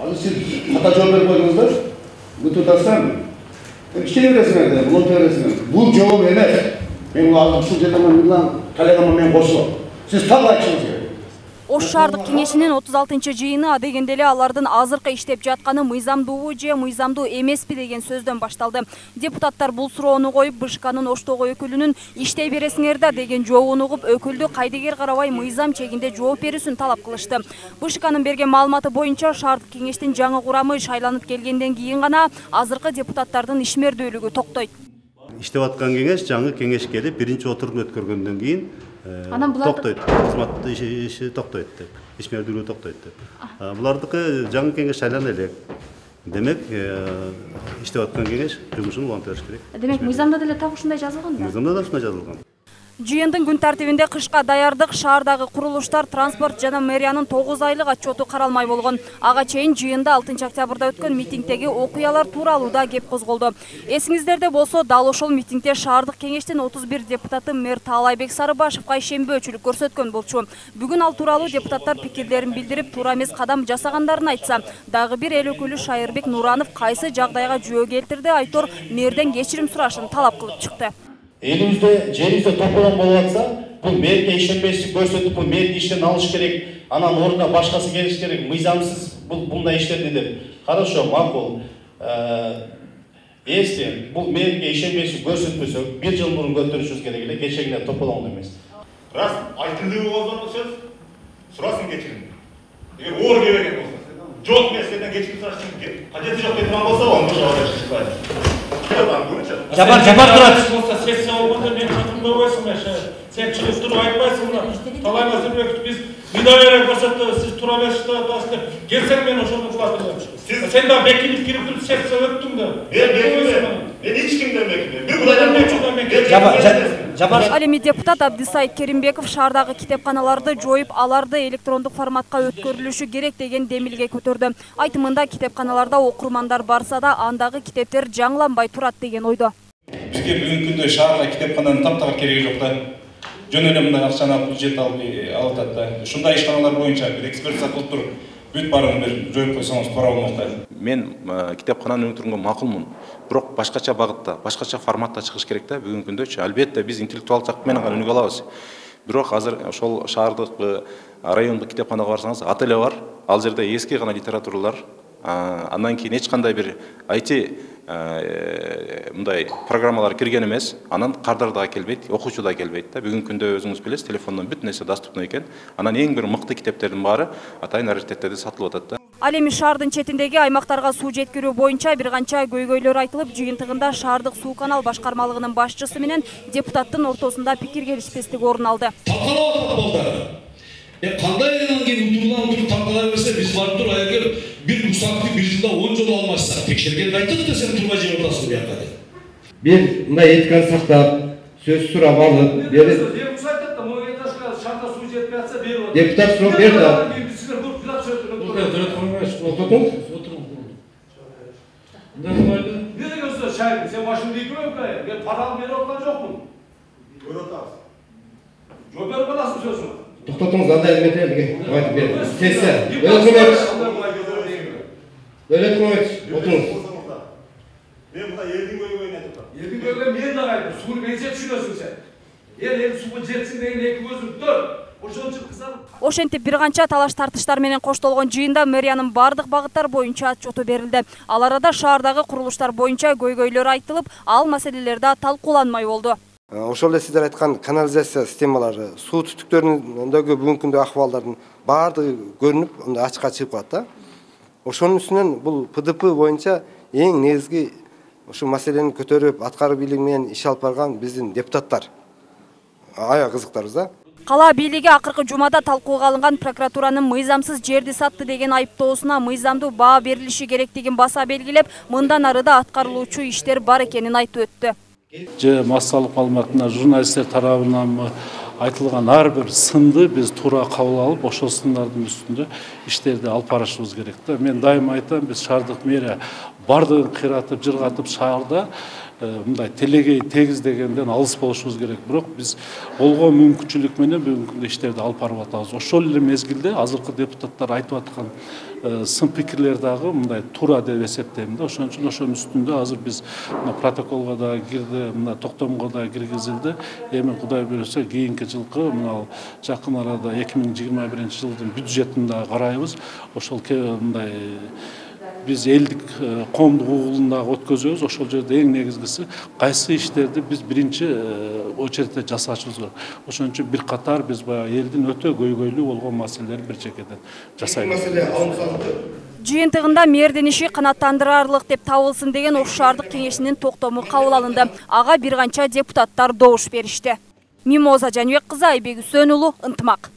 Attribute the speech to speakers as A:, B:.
A: Azı siz hata cevap verip koydunuzlar. Bu tutarsan işte öylesine bu öylesine. Bu cevap emas. Ben bu şu yerden bilan talagama men qoşulам. Siz tak aytışыңыз керек.
B: Ош шаардык кеңешинин 36-жыйыны адегенде эле алардын азыркы иштеп жатканы мыйзамдуубу же мыйзамдуу эмеспи деген сөздөн башталды. Депутаттар бул суроону коюп, БШКнын Оштогу өкүлүнүн иштей бересиңер да деген жообун угуп, өкүлдү кайдыгер карабай мыйзам чегинде жооп берүүсүн талап кылышты. БШКнын берген маалыматы боюнча шаардык кеңештин жаңы курамы шайланып келгенден кийин гана азыркы депутаттардын ишмердүүлүгү токтойт.
C: Иштеп аткан кеңеш жаңы кеңеш келип биринчи отурумду өткөргөндөн кийин токтойт. Кызматтуу иши токтойт деп. Ишмердүүлүгү токтойт деп. Булардыкы жаңы кеңеш шайлана элек. Демек, иштеп аткан кеңеш жумушун улантып бериш керек.
B: Демек, мыйзамда деле так ушундай жазылган да?
C: Мыйзамда да ушундай жазылган.
B: Жыйындын күн тартибинде кышка даярдык, шаардагы курулуштар, транспорт жана мэриянын 9 айлык отчету каралмай болгон. Ага чейин жыйында 6 октябрда өткөн митингдеги окуялар тууралуу да кеп козголду. Эсиңиздерде болсо, дал ошол митингде шаардык кеңештин 31 депутаты мэр Таалайбек Сарыбашевга ишенбөөчүлүк көрсөткөн болчу. Бүгүн ал тууралуу депутаттар пикирлерин билдирип, туура эмес кадам жасагандарын айтса, дагы бир эл өкүлү Шайырбек Нуранов кайсы жагдайга жөө келтирди айтор мэрден кечирим сурашын талап кылып чыкты.
D: Elimizde, cerimizde toplanan bolvatsa, bu merke işlenmesi gösterip, bu merke işten alış gerek, anan orada başkası geliş gerek, mıyzamsız bunda işler dedi. Хорошо, makul. Если bu merke işlenmesi gösterip, bir yıl burun götürüşüz gerek, geçen toplanan demez.
E: Rast, aytılığı olduğunu söz, surasın geçirin. Eğer uğur geberek olsa, çok meseleden geçirin surasın, haceti çok etmen olsa, onu boşa oraya çıkmayın.
F: Жапар турат. Сессия болгондо мен чатымдабайсың аша. Сен чыгып туруп айтпайсың мына. Талай Назарбеков биз видеолар көрсөттү, сиз тура эмес атасыз деп. Келсең мен ошону кылатырмын. Сен да бекилип кирип туруп сессия өттүң да.
E: Мен эч кимден бекилбейм. Бир Кудайдан
B: Жапар. Ал эми депутат Абдисайт Керимбеков шаардагы китепканаларды жоюп, аларды электрондук форматка өткөрүлүшү керек деген демилге көтөрдү. Айтымында китепканаларда окурмандар барса да, андагы китептер жаңыланбай турат деген ойдо.
G: Бизге бүгүнкү күндө шаарга китепкананын таптагы кереги жок да. Жөн эле мындай акчаны алып бюджет алып атат да. Ушундай ишканалар боюнча бир экспертиза кылып туруп, бүт баарын бир жоюп койсоңуз туура болмок да.
H: Мен китепкананы өңтүргөнгө макулмун. Бирок башкача багытта, башкача форматта чыгыш керек да бүгүнкү күндөчү. Албетте биз интеллектуал жак менен гана өнүгө алабыз. Бирок азыр ошол шаардык райондук китепканага барсаңыз, ателе бар. Ал жерде эски гана литературалар, андан кийин эч кандай бир IT мындай программалар кирген эмес. Анан кардар да келбейт, окуучу да келбейт да. Бүгүнкү күндө өзүңүз билесиз, телефондон бүт нерсе доступный экен. Анан эң бир мыкты китептердин баары атайын раритеттерде сатылып атат да.
B: Ал эми шаардын четиндеги аймактарга суу жеткирүү боюнча бир канча көйгөйлөр айтылып, жыйынтыгында шаардык суу канал башкармалыгынын башчысы менен депутаттын ортосунда пикир келишпестик орун алды.
I: Кандай элен келип туруп тактала берсе, биз барып туруп эгер бир мусакты бир жылда 10 жолу алмашсак, текшергенди айттык да сен турбай жибере атасың буяка деп.
J: Бир мындай этиканы сактап, сөз сурап алып, депутат сурап берди.
I: Sen başını değil mi? Ben param beri ortadan yok mu? Öyle otarsın. Jober kadasın sözün.
J: Toxtatыңыз, андай элементтерге айтып берди. Сессия. Өлөт көмөч. Отуруңуз.
E: Мен мына элдин көйгөйүн айтып атам.
I: Элдин көйгөйүн мен да айтып. Сууну менче түшүнөсүң сен. Эл суу жетсин деген эки көзүң төр.
B: Ошентип бир канча талаш тартыштар менен коштолгон жыйында мэриянын бардык багыттар боюнча отчету берилди. Ал арада шаардагы курулуштар боюнча көйгөйлөр айтылып, ал маселелер да талкууланмай болду.
J: Ошол эле сиздер айткан канализация системалары, суу түтүктөрүндөгү бүгүнкү күндө акыбалдардын баардыгы көрүнүп, анда ачыкка чыгып калат да. Ошонун үстүнөн бул ПДП боюнча эң негизги ушул маселени көтөрүп, аткаруу бийлиги менен иш алып барган биздин депутаттар. Аябай кызыктарбыз да.
B: Кала бийлиги акыркы жумада талкууга алынган прокуратуранын мыйзамсыз жерди сатты деген айыптоосуна мыйзамдуу баа берилиши керектигин баса белгилеп, мындан ары да аткарылуучу иштер бар экенин айтып өттү.
F: Же массалык маалыматына журналисттер тарабынан айтылган ар бир сынды биз туура кабыл алып, ошол сындардын үстүндө иштерди алып барышыбыз керек да. Мен дайыма айтам, биз шаардык мэрия
K: бардығын қиратып, жырғатып шаарда мындай телегей тегиз дегенден алыс болушубуз керек. Бирок биз болгон мүмкүнчүлүк менен бүгүнкү күндө иштерди алып барып атабыз. Ошол эле мезгилде азыркы депутаттар айтып аткан сын пикирлер дагы мындай туура деп эсептейм да. Ошон үчүн ошонун үстүндө азыр биз протоколго да кирди, мына токтомго да киргизилди. Эми Кудай буйрса кийинки жылкы мына жакын арада 2021 жылдын бюджетин да карайбыз. Ошол мындай biz eldik коомдук угулунда өткөзөбүз. Ошол жерде эң негизгиси кайсы иштерди биз биринчи очередте жасашыбыз керек. Ошон үчүн бир катар биз баягы элдин өтө көйгөйлүү болгон маселелерди бир чекеден жасайбыз.
B: Жыйынтыгында мэрдин иши канааттандырарлык деп табылсын деген Ош шаардык кеңешинин токтому кабыл алынды. Ага бир канча депутаттар добуш беришти. Мимоза Жаныбек кызы, Айбек Үсөнұлы, Ынтымак.